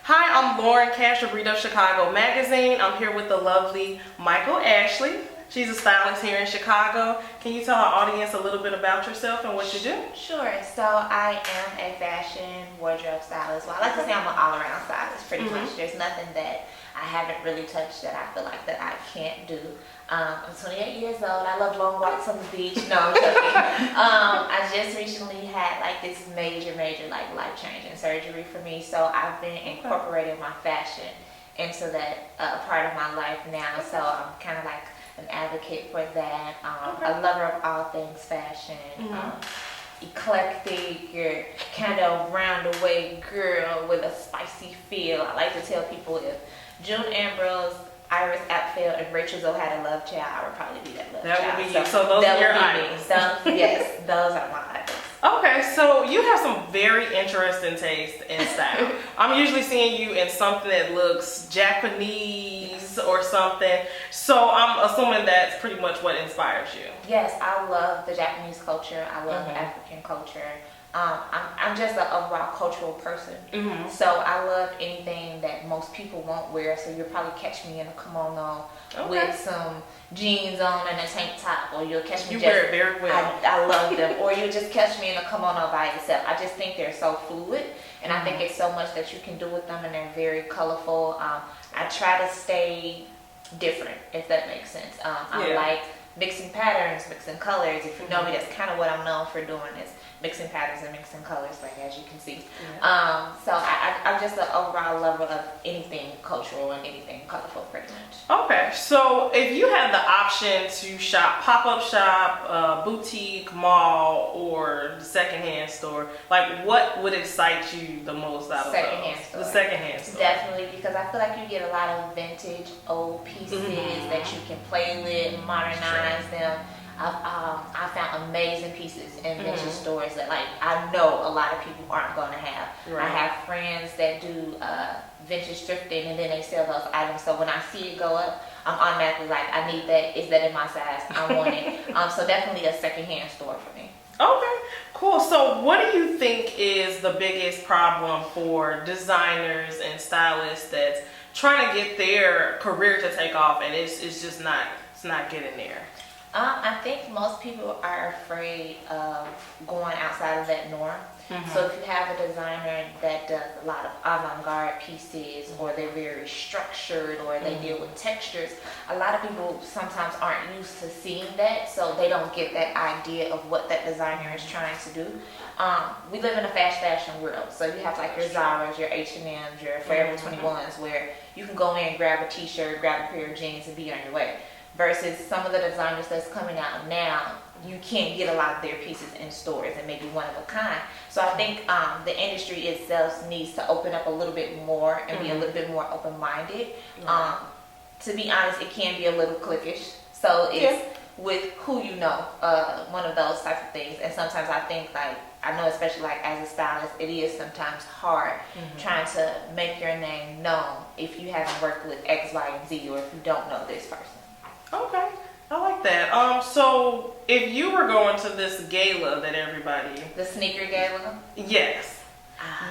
Hi, I'm Lauren Cash of Read Up Chicago magazine. I'm here with the lovely Michael Ashley. She's a stylist here in Chicago. Can you tell our audience a little bit about yourself and what you do? Sure. So I am a fashion wardrobe stylist. Well, I like to say I'm an all-around stylist pretty much. There's nothing that I haven't really touched that I feel like that I can't do. I'm 28 years old. I love long walks on the beach. No, I'm joking. I just recently had like this major like life-changing surgery for me. So I've been incorporating my fashion into that part of my life now. So I'm kind of like an advocate for that. A lover of all things fashion. Eclectic, you're kind of round the way girl with a spicy feel. I like to tell people if June Ambrose, Iris Apfel, and Rachel Zoe had a love child, I would probably be that love child. That would be you. So those are your idols. Yes, those are my idols. Okay, so you have some very interesting taste in style. I'm usually seeing you in something that looks Japanese or something. So I'm assuming that's pretty much what inspires you. Yes, I love the Japanese culture. I love African culture. I'm just an overall cultural person. So I love anything that most people won't wear. So you'll probably catch me in a kimono with some jeans on and a tank top, or you'll catch me. You wear it very well. I love them. Or you'll just catch me in a kimono by itself. I just think they're so fluid, and I think it's so much that you can do with them, and they're very colorful. I try to stay different, if that makes sense. I like mixing patterns, mixing colors. If you know me, that's kind of what I'm known for doing, is mixing patterns and mixing colors, like as you can see. So I'm just an overall lover of anything cultural and anything colorful, pretty much. Okay, so if you had the option to shop, pop-up shop, boutique, mall, or the secondhand store, like what would excite you the most out of Secondhand those? store. The secondhand store. Definitely, because I feel like you get a lot of vintage old pieces that you can play with, modernize them. I found amazing pieces in vintage stores that like I know a lot of people aren't going to have. I have friends that do vintage thrifting, and then they sell those items. So when I see it go up, I'm automatically like, I need that. Is that in my size? I want it. So definitely a secondhand store for me. Okay, cool. So what do you think is the biggest problem for designers and stylists that's trying to get their career to take off, and it's just not getting there? I think most people are afraid of going outside of that norm. So if you have a designer that does a lot of avant-garde pieces, or they're very structured, or they deal with textures, a lot of people sometimes aren't used to seeing that, so they don't get that idea of what that designer is trying to do. We live in a fast fashion world, so you have like your Zara's, your H&M's, your Forever 21s, where you can go in and grab a t-shirt, grab a pair of jeans, and be on your way. Versus some of the designers that's coming out now, you can't get a lot of their pieces in stores, and maybe one of a kind. So I think the industry itself needs to open up a little bit more and be a little bit more open-minded. To be honest, it can be a little cliquish. So it's with who you know, one of those types of things. And sometimes I think, like, I know especially like as a stylist, it is sometimes hard trying to make your name known if you haven't worked with X, Y, and Z, or if you don't know this person. Okay, I like that. So if you were going to this gala that everybody... The sneaker gala? Yes.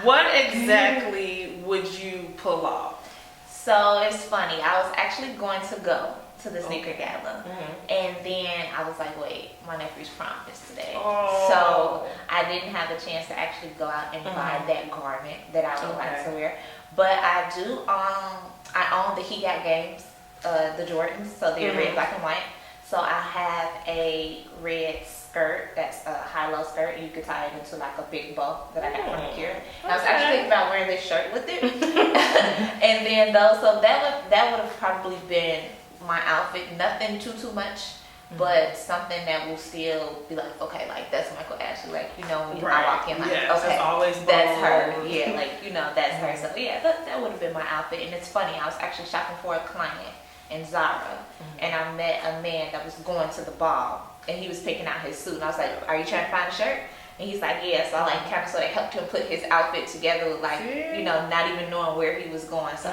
What exactly would you pull off? So it's funny. I was actually going to go to the sneaker gala. And then I was like, wait, my nephew's prom is today. So I didn't have the chance to actually go out and buy that garment that I would like to wear. But I do I own the He Got Games. The Jordans, so they're red, black, and white. So I have a red skirt that's a high-low skirt. You could tie it into like a big bow that I got from Akira. I was actually thinking about wearing this shirt with it. And then so that would have probably been my outfit. Nothing too much, but something that will still be like, okay, like that's Michael Ashley. Like, you know, when I walk in, like, okay, always that's her. Yeah, like, you know, that's her. So yeah, that would have been my outfit. And it's funny, I was actually shopping for a client in Zara, and I met a man that was going to the ball, and he was picking out his suit, and I was like, are you trying to find a shirt? And he's like, yeah. So I like kind of sort of helped him put his outfit together, like, you know, not even knowing where he was going. So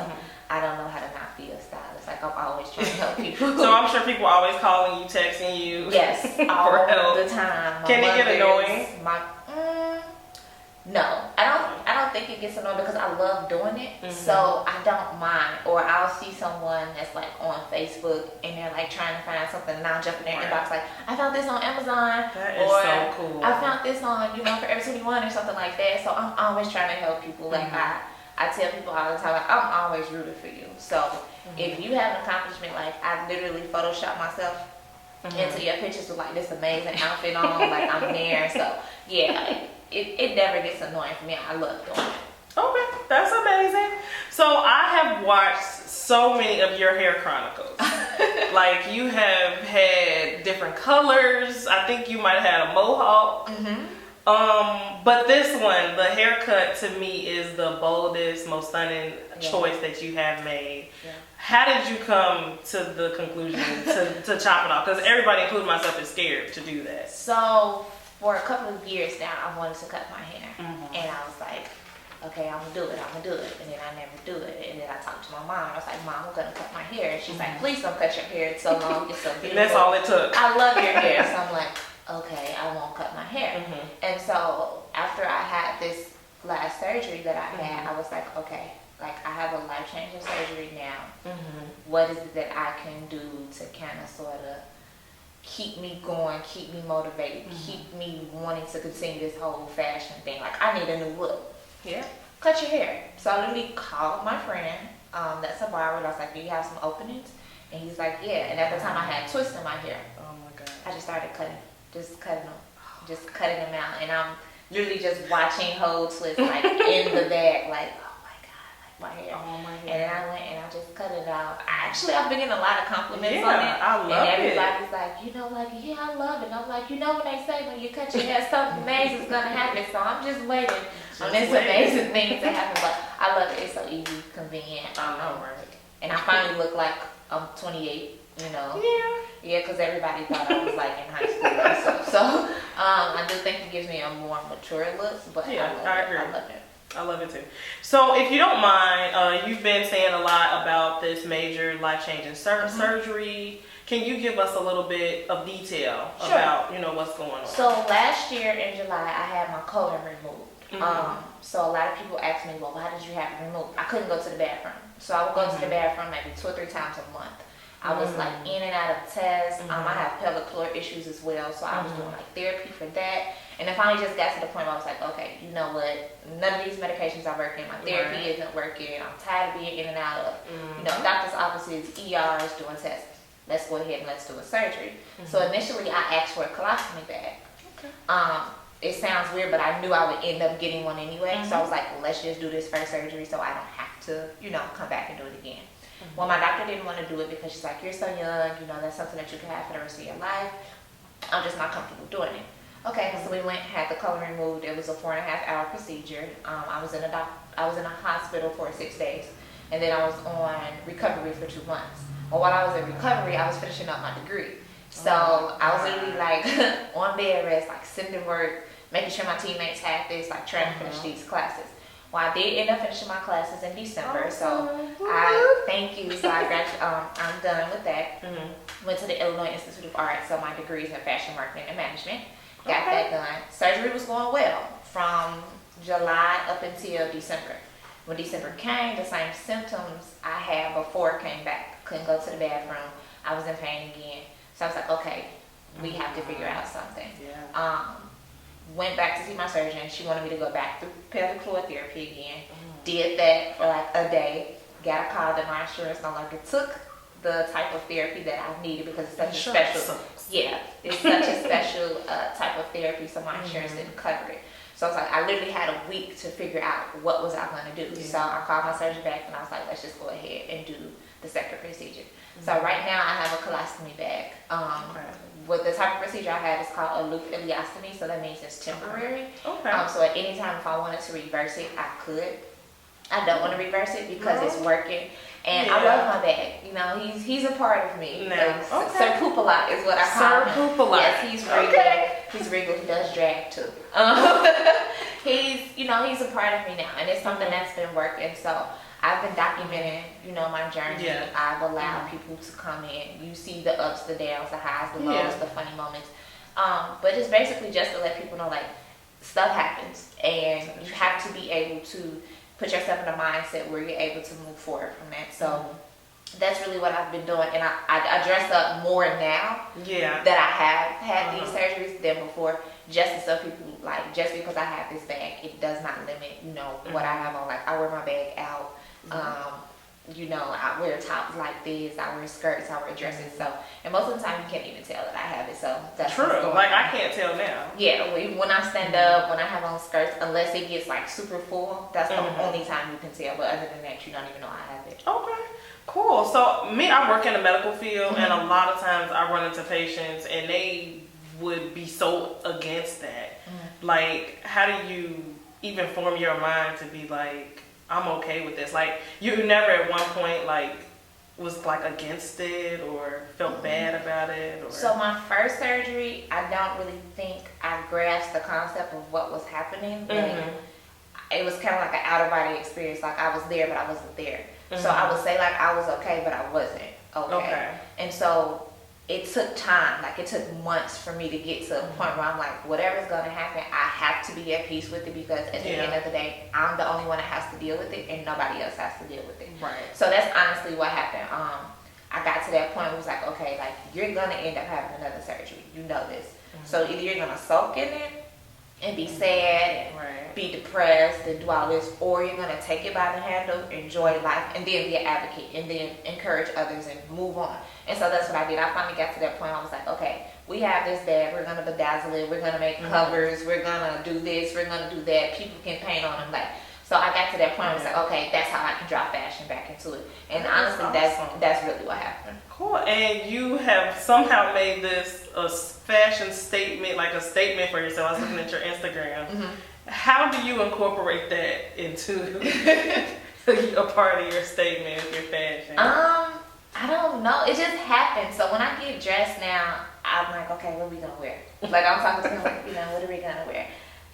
I don't know how to not be a stylist. Like, I'm always trying to help people. So I'm sure people are always calling you, texting you. Yes, all the time. Can it get annoying? No, I don't think it it gets annoying because I love doing it, so I don't mind. Or I'll see someone that's like on Facebook and they're like trying to find something, and I'll jump in their inbox like, I found this on Amazon, That is or so cool. I found this on Forever 21 or something like that. So I'm always trying to help people. Like I tell people all the time, like, I'm always rooting for you. So if you have an accomplishment, like I literally Photoshop myself into your pictures with like this amazing outfit on, like I'm there. So yeah, it never gets annoying for me. I love doing it. Okay, that's amazing. So I have watched so many of your hair chronicles. Like you have had different colors. I think you might have had a mohawk. But this one, the haircut to me is the boldest, most stunning choice that you have made. Yeah. How did you come to the conclusion to chop it off? Because everybody, including myself, is scared to do that. So for a couple of years now, I wanted to cut my hair, and I was like, okay, I'm gonna do it, and then I never do it, and then I talked to my mom. I was like, Mom, I'm gonna cut my hair, and she's like, please don't cut your hair. It's so long, it's so beautiful. That's all it took. I love your hair, so I'm like, okay, I won't cut my hair. And so after I had this last surgery that I had, I was like, okay, like I have a life-changing surgery now. What is it that I can do to kind of sort of keep me going, keep me motivated, keep me wanting to continue this whole fashion thing? Like I need a new look. Yeah. Cut your hair. So I literally called my friend, that's a barber, and I was like, do you have some openings? And he's like, yeah. And at the time I had twists in my hair. Oh my God. I just started cutting them out, and I'm literally just watching whole twists like in the back, like oh my God, like my hair. Oh my God. And then I went and I just cut it out. I've been getting a lot of compliments on it. I love and it. everybody's like, like, yeah, I love it. And I'm like, when they say when you cut your hair, something amazing is gonna happen. So I'm just waiting on this amazing thing to happen. But I love it. It's so easy, convenient. I know, right? And I finally look like I'm 28. Yeah, because everybody thought I was like in high school and stuff. So I do think it gives me a more mature look, but Yeah, I agree. I love it. I love it too. So if you don't mind, you've been saying a lot about this major life-changing surgery. Can you give us a little bit of detail about, what's going on? So last year in July, I had my colon removed. So a lot of people ask me, well, why did you have it removed? I couldn't go to the bathroom. So I would go to the bathroom maybe 2 or 3 times a month. I was like in and out of tests. I have pelvic floor issues as well, so I was doing like therapy for that. And I finally just got to the point where I was like, okay, you know what? None of these medications are working. My therapy isn't working. I'm tired of being in and out of, doctor's offices, ERs, doing tests. Let's go ahead and let's do a surgery. So initially, I asked for a colostomy bag. It sounds weird, but I knew I would end up getting one anyway. So I was like, well, let's just do this first surgery so I don't have to, come back and do it again. Well, my doctor didn't want to do it because she's like, you're so young, that's something that you can have for the rest of your life. I'm just not comfortable doing it. Okay, so we went, had the colon removed. It was a 4.5-hour procedure. I was in a hospital for 6 days, and then I was on recovery for 2 months. Well, while I was in recovery, I was finishing up my degree. So I was literally like on bed rest, like sending work, making sure my teammates had this, like trying to finish these classes. Well, I did end up finishing my classes in December, so I thank you. So I'm done with that. Went to the Illinois Institute of Art, so my degree is in fashion marketing and management. Got that done. Surgery was going well from July up until December. When December came, the same symptoms I had before came back. Couldn't go to the bathroom. I was in pain again. So I was like, okay, we have to figure out something. Went back to see my surgeon. She wanted me to go back through pelvic floor therapy again. Did that for like a day. Got a call that my insurance no longer took the type of therapy that I needed because it's such a special, it's such a special type of therapy, so my insurance didn't cover it. So I was like, I literally had a week to figure out what was I going to do. So I called my surgeon back and I was like, let's just go ahead and do the second procedure. So right now I have a colostomy bag. With the type of procedure I have, it's called a loop ileostomy, so that means it's temporary. So at any time if I wanted to reverse it, I could. I don't want to reverse it because it's working. And I love my bag. He's a part of me. Sir Poopalot is what I call him. Sir Poopalot. Yes, he's regal. He's regal. He does drag too. He's a part of me now, and it's something that's been working. So I've been documenting, my journey. I've allowed people to come in. You see the ups, the downs, the highs, the lows, the funny moments. But it's basically just to let people know, like, stuff happens, and you have to be able to put yourself in a mindset where you're able to move forward from that. So that's really what I've been doing, and I dress up more now that I have had these surgeries than before, just so people, like, just because I have this bag, it does not limit, you know, what I have on. Like, I wear my bag out, you know, I wear tops like this, I wear skirts, I wear dresses, so, and most of the time you can't even tell that I have it, so that's true. Like, I can't tell now. Yeah, when I stand up, when I have on skirts, unless it gets like super full, that's the only time you can tell, but other than that, you don't even know I have it. Okay. Cool. So me, I work in the medical field, and a lot of times I run into patients, and they would be so against that. Like, how do you even form your mind to be like, I'm okay with this? Like, you never at one point like was like against it or felt bad about it? Or... So my first surgery, I don't really think I grasped the concept of what was happening. Like, it was kind of like an out of body experience. Like, I was there, but I wasn't there. So I would say like I was okay, but I wasn't okay. And so it took time, like it took months for me to get to a point where I'm like, whatever's gonna happen, I have to be at peace with it, because at the end of the day, I'm the only one that has to deal with it, and nobody else has to deal with it. Right. So that's honestly what happened. I got to that point where it was like, okay, like, you're gonna end up having another surgery. You know this. So either you're gonna sulk in it and be sad and be depressed and do all this, or you're going to take it by the handle, enjoy life, and then be an advocate, and then encourage others and move on. And so that's what I did. I finally got to that point. I was like, okay, we have this bag, we're going to bedazzle it, we're going to make covers, we're going to do this, we're going to do that, people can paint on them. Like, so I got to that point. I was like, okay, that's how I can draw fashion back into it. And honestly, that's really what happened. Cool. And you have somehow made this a fashion statement, like a statement for yourself. I was looking at your Instagram. How do you incorporate that into a part of your statement, your fashion? I don't know. It just happens. So when I get dressed now, I'm like, okay, what are we gonna wear? Like, I'm talking to him like, you know, what are we gonna wear?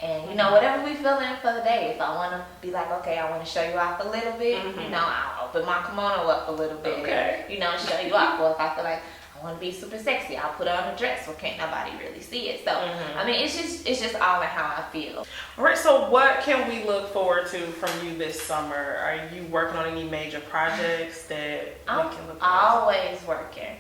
And, you know, whatever we feeling for the day. If I want to be like, okay, I want to show you off a little bit, you know, I'll open my kimono up a little bit, and, you know, show you off. Or if I feel like I want to be super sexy, I'll put on a dress where can't nobody really see it. So, I mean, it's just all in how I feel. All right, so what can we look forward to from you this summer? Are you working on any major projects that we can look forward to? I'm always working.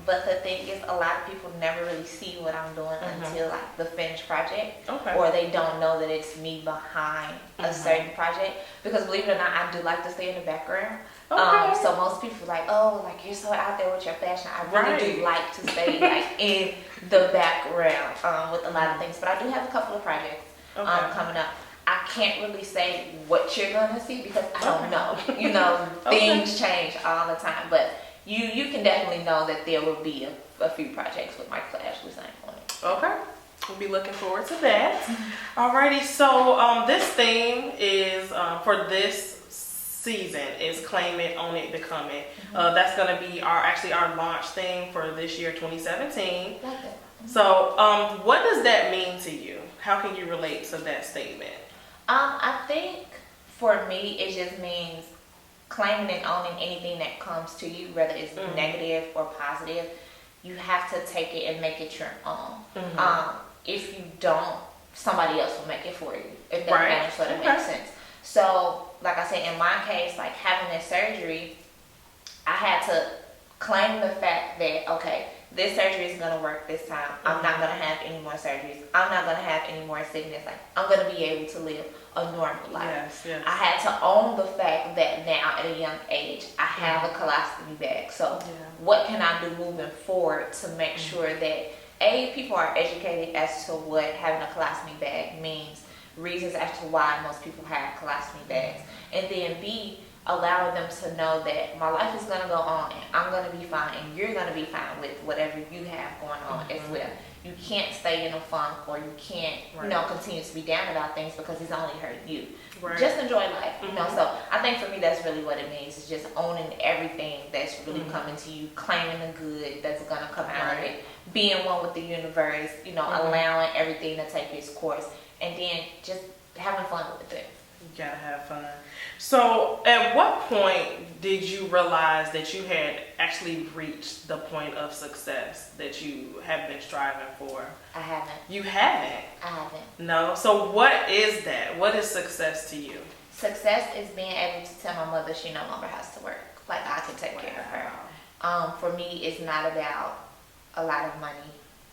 But the thing is, a lot of people never really see what I'm doing until like the finished project, or they don't know that it's me behind a certain project. Because believe it or not, I do like to stay in the background. So most people are like, oh, like, you're so out there with your fashion. I really do like to stay like in the background with a lot of things. But I do have a couple of projects coming up. I can't really say what you're gonna see because I don't know. You know, things change all the time. But you can definitely know that there will be a few projects with Michael Ashley's name on it. Okay. We'll be looking forward to that. Alrighty, so this theme is for this season is Claim It, Own It, Become It. That's going to be our launch theme for this year, 2017. So what does that mean to you? How can you relate to that statement? I think for me, it just means claiming and owning anything that comes to you, whether it's negative or positive. You have to take it and make it your own. If you don't, somebody else will make it for you, if that sort of makes sense. So, like I said, in my case, like having this surgery, I had to claim the fact that, okay, this surgery is going to work this time. I'm not going to have any more surgeries. I'm not going to have any more sickness. Like, I'm going to be able to live a normal life. I had to own the fact that now at a young age, I have a colostomy bag. So what can I do moving forward to make sure that, A, people are educated as to what having a colostomy bag means, reasons as to why most people have colostomy bags, and then B, allowing them to know that my life is going to go on and I'm going to be fine and you're going to be fine with whatever you have going on as well. You can't stay in a funk, or you can't, you know, continue to be down about things because it's only hurting you. Just enjoy life, you know. So I think for me, that's really what it means. It's just owning everything that's really coming to you, claiming the good that's going to come out of it, being one with the universe, you know, allowing everything to take its course, and then just having fun with it. You gotta have fun. So, at what point did you realize that you had actually reached the point of success that you have been striving for? I haven't. You haven't? I haven't. No? So, what is that? What is success to you? Success is being able to tell my mother she no longer has to work. Like, I can take care of her. For me, it's not about a lot of money.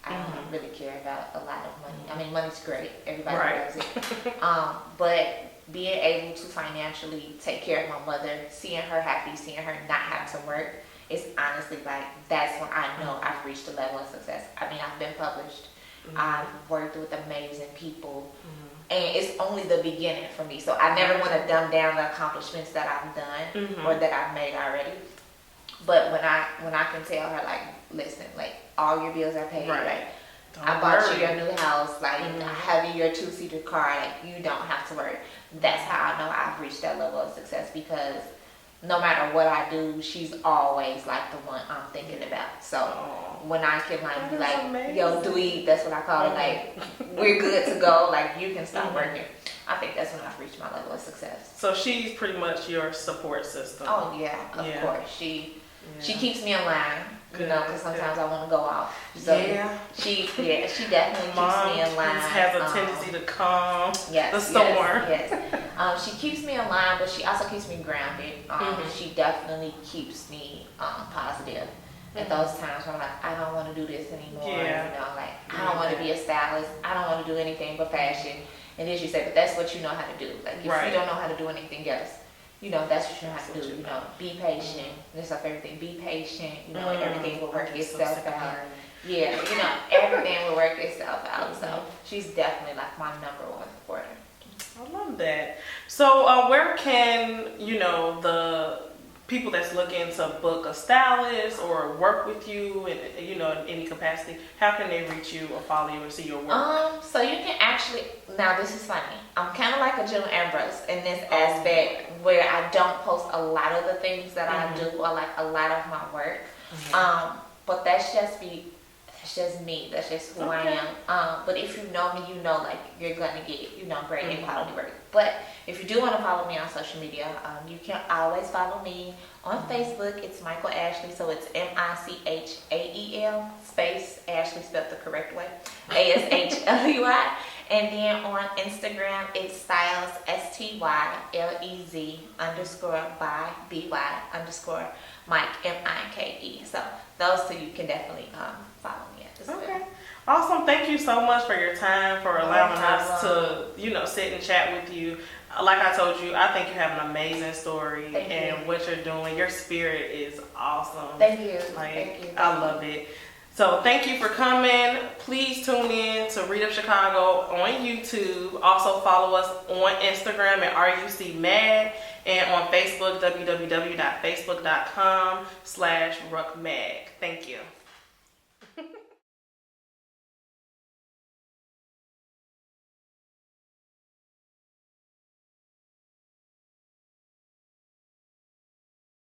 I don't really care about a lot of money. I mean, money's great. Everybody loves it. But being able to financially take care of my mother, seeing her happy, seeing her not have to work, is honestly like, that's when I know I've reached a level of success. I mean, I've been published. I've worked with amazing people. And it's only the beginning for me. So I never want to dumb down the accomplishments that I've done or that I've made already. But when I can tell her, like, listen, like, all your bills are paid, like, I bought you your new house, like, I have you your 2-seater car, like, you don't have to worry. That's how I know I've reached that level of success, because no matter what I do, she's always like the one I'm thinking about. So when I can like be like, amazing. Yo, Dweeb, that's what I call it, like, we're good to go, like, you can stop working. I think that's when I've reached my level of success. So she's pretty much your support system. Oh yeah, of course. She keeps me in line, you know, because sometimes I want to go off. So she definitely keeps me in line. Has a tendency to calm the storm. She keeps me in line, but she also keeps me grounded. She definitely keeps me positive at those times when I'm like, I don't want to do this anymore. You know, like, I don't want to be a stylist. I don't want to do anything but fashion. And then she said, but that's what you know how to do. Like, if you don't know how to do anything else, you know, that's what you know how to do. You know, be patient. This stuff, everything. Be patient. You know, everything will work itself out. Yeah, you know, everything will work itself out. So she's definitely like my #1 supporter. I love that. So where can, you know, the people that's looking to book a stylist or work with you in, you know, in any capacity, how can they reach you or follow you or see your work? So you can actually, now this is funny, I'm kind of like a Jill Ambrose in this aspect where I don't post a lot of the things that I do or like a lot of my work. But that's just me. That's just who I am. But if you know me, you know, like, you're gonna get, you know, great and quality work. But if you do want to follow me on social media, you can always follow me on Facebook. It's Michael Ashley, so it's MICHAEL space Ashley spelled the correct way, ASHLEY. And then on Instagram, it's Stylist STYLEZ _by BY _ Mike MIKE. So those two you can definitely follow me at this Okay. Awesome. Thank you so much for your time, for allowing us to, you know, sit and chat with you. Like I told you, I think you have an amazing story and what you're doing. Your spirit is awesome. Thank you. Like, Thank you. I love it. So thank you for coming. Please tune in to Read Up Chicago on YouTube. Also follow us on Instagram at RUCMag and on Facebook, www.facebook.com/RuckMag. Thank you.